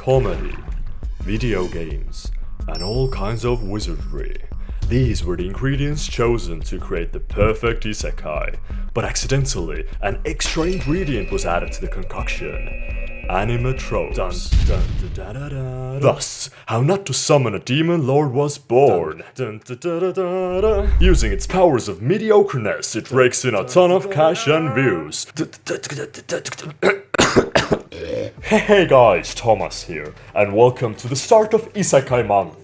comedy, video games, and all kinds of wizardry. These were the ingredients chosen to create the perfect isekai, but accidentally, an extra ingredient was added to the concoction. Anime tropes. Thus, how not to summon a demon lord was born. Using its powers of mediocreness, it rakes in a ton of cash and views. Hey guys, Thomas here, and welcome to the start of Isekai Month.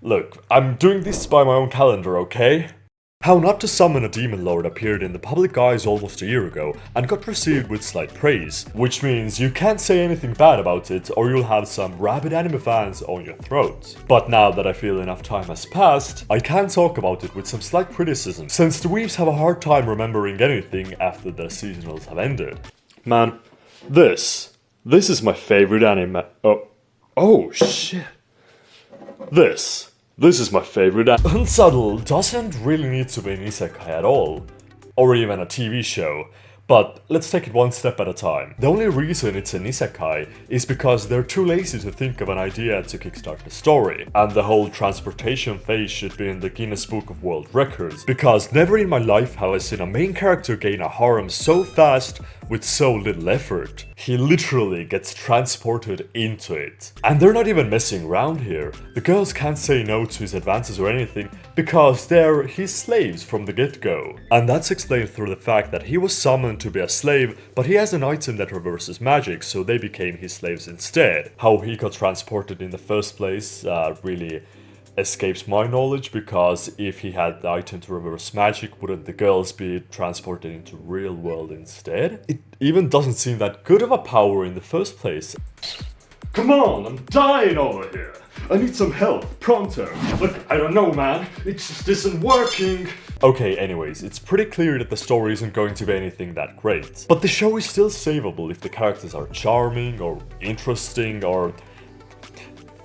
Look, I'm doing this by my own calendar, okay? How Not to Summon a Demon Lord appeared in the public eyes almost a year ago and got received with slight praise, which means you can't say anything bad about it or you'll have some rabid anime fans on your throat. But now that I feel enough time has passed, I can talk about it with some slight criticism, since the weebs have a hard time remembering anything after the seasonals have ended. Man, this is my favorite anime. Oh shit. This is my favorite Unsubtle doesn't really need to be an isekai at all, or even a TV show, but let's take it one step at a time. The only reason it's an isekai is because they're too lazy to think of an idea to kickstart the story, and the whole transportation phase should be in the Guinness Book of World Records, because never in my life have I seen a main character gain a harem so fast with so little effort. He literally gets transported into it. And they're not even messing around here. The girls can't say no to his advances or anything because they're his slaves from the get-go. And that's explained through the fact that he was summoned to be a slave, but he has an item that reverses magic, so they became his slaves instead. How he got transported in the first place really escapes my knowledge, because if he had the item to reverse magic, wouldn't the girls be transported into real world instead? It even doesn't seem that good of a power in the first place. Come on, I'm dying over here. I need some help, pronto. Look, I don't know, man. It just isn't working. Okay, anyways, it's pretty clear that the story isn't going to be anything that great. But the show is still savable if the characters are charming or interesting or...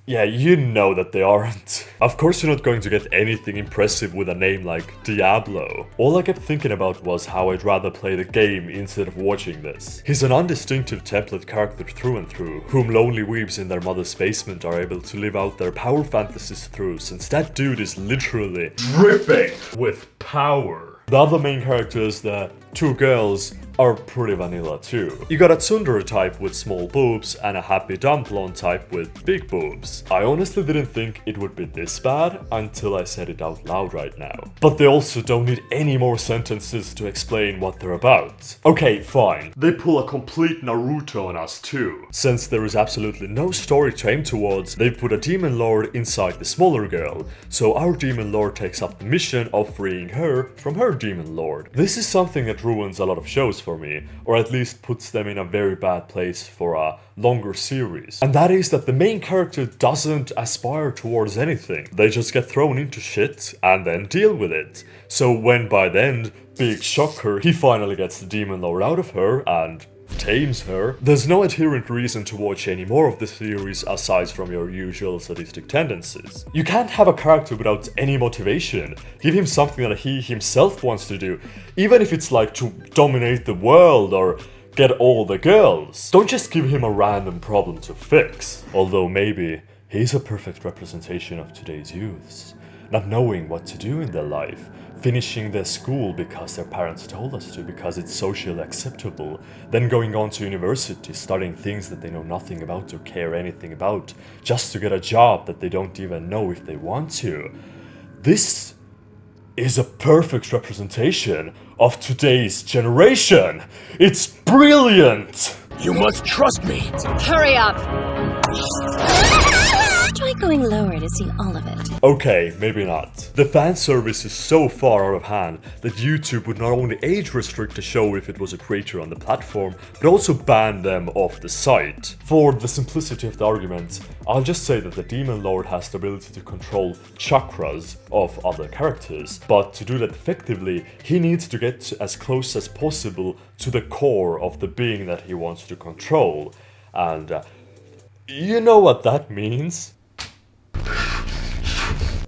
yeah, you know that they aren't. Of course you're not going to get anything impressive with a name like Diablo. All I kept thinking about was how I'd rather play the game instead of watching this. He's an undistinctive template character through and through, whom lonely weebs in their mother's basement are able to live out their power fantasies through, since that dude is literally dripping with power. The other main characters, the two girls, are pretty vanilla too. You got a tsundere type with small boobs and a happy dumplon type with big boobs. I honestly didn't think it would be this bad until I said it out loud right now. But they also don't need any more sentences to explain what they're about. Okay, fine. They pull a complete Naruto on us too. Since there is absolutely no story to aim towards, they've put a demon lord inside the smaller girl, so our demon lord takes up the mission of freeing her from her demon lord. This is something that ruins a lot of shows for me, or at least puts them in a very bad place for a longer series. And that is that the main character doesn't aspire towards anything. They just get thrown into shit and then deal with it. So when by the end, big shocker, he finally gets the demon lord out of her and tames her, there's no inherent reason to watch any more of the series aside from your usual sadistic tendencies. You can't have a character without any motivation. Give him something that he himself wants to do, even if it's like to dominate the world or get all the girls. Don't just give him a random problem to fix. Although maybe he's a perfect representation of today's youths, not knowing what to do in their life, finishing their school because their parents told us to, because it's socially acceptable, then going on to university, studying things that they know nothing about or care anything about, just to get a job that they don't even know if they want to. This is a perfect representation of today's generation. It's brilliant! You must trust me! Hurry up! Try going lower to see all of it. Okay, maybe not. The fan service is so far out of hand that YouTube would not only age restrict the show if it was a creator on the platform, but also ban them off the site. For the simplicity of the argument, I'll just say that the Demon Lord has the ability to control chakras of other characters, but to do that effectively, he needs to get as close as possible to the core of the being that he wants to control. And you know what that means?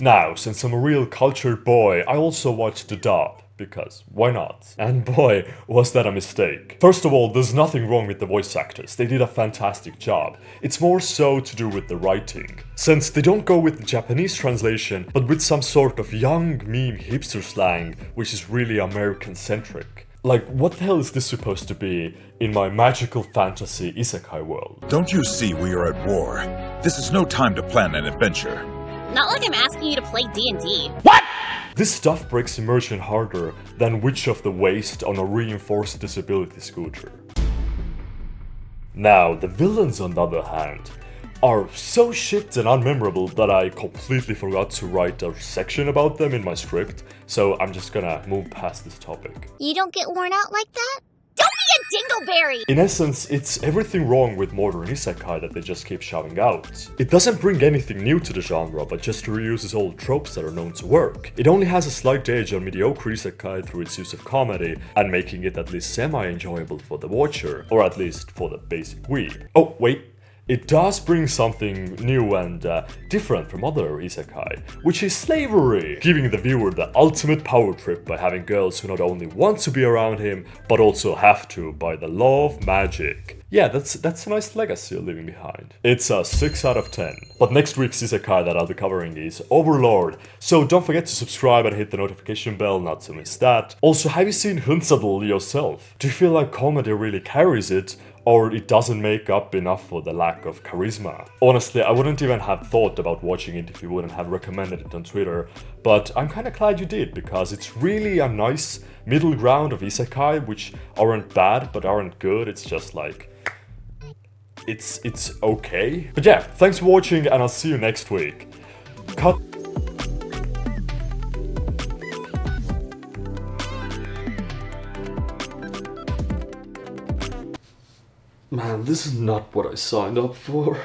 Now, since I'm a real cultured boy, I also watched the dub. because why not? And boy, was that a mistake. First of all, there's nothing wrong with the voice actors, they did a fantastic job. It's more so to do with the writing. Since they don't go with the Japanese translation, but with some sort of young meme hipster slang, which is really American-centric. Like, what the hell is this supposed to be in my magical fantasy isekai world? Don't you see we are at war? This is no time to plan an adventure. Not like I'm asking you to play D&D. This stuff breaks immersion harder than Witch of the Waste on a reinforced disability scooter. Now, the villains on the other hand are so shit and unmemorable that I completely forgot to write a section about them in my script, so I'm just gonna move past this topic. You don't get worn out like that? Don't be a dingleberry! In essence, it's everything wrong with modern isekai that they just keep shouting out. It doesn't bring anything new to the genre, but just reuses old tropes that are known to work. It only has a slight edge on mediocre isekai through its use of comedy, and making it at least semi-enjoyable for the watcher, or at least for the basic weeb. Oh, wait. It does bring something new and different from other isekai, which is slavery, giving the viewer the ultimate power trip by having girls who not only want to be around him, but also have to by the law of magic. Yeah, that's a nice legacy you're leaving behind. It's a 6 out of 10. But next week's isekai that I'll be covering is Overlord, so don't forget to subscribe and hit the notification bell not to miss that. Also, have you seen Hunsadol yourself? Do you feel like comedy really carries it? Or it doesn't make up enough for the lack of charisma? Honestly, I wouldn't even have thought about watching it if you wouldn't have recommended it on Twitter, but I'm kinda glad you did, because it's really a nice middle ground of isekai, which aren't bad, but aren't good. It's just like, it's okay. But yeah, thanks for watching, and I'll see you next week. Cut. Man, this is not what I signed up for.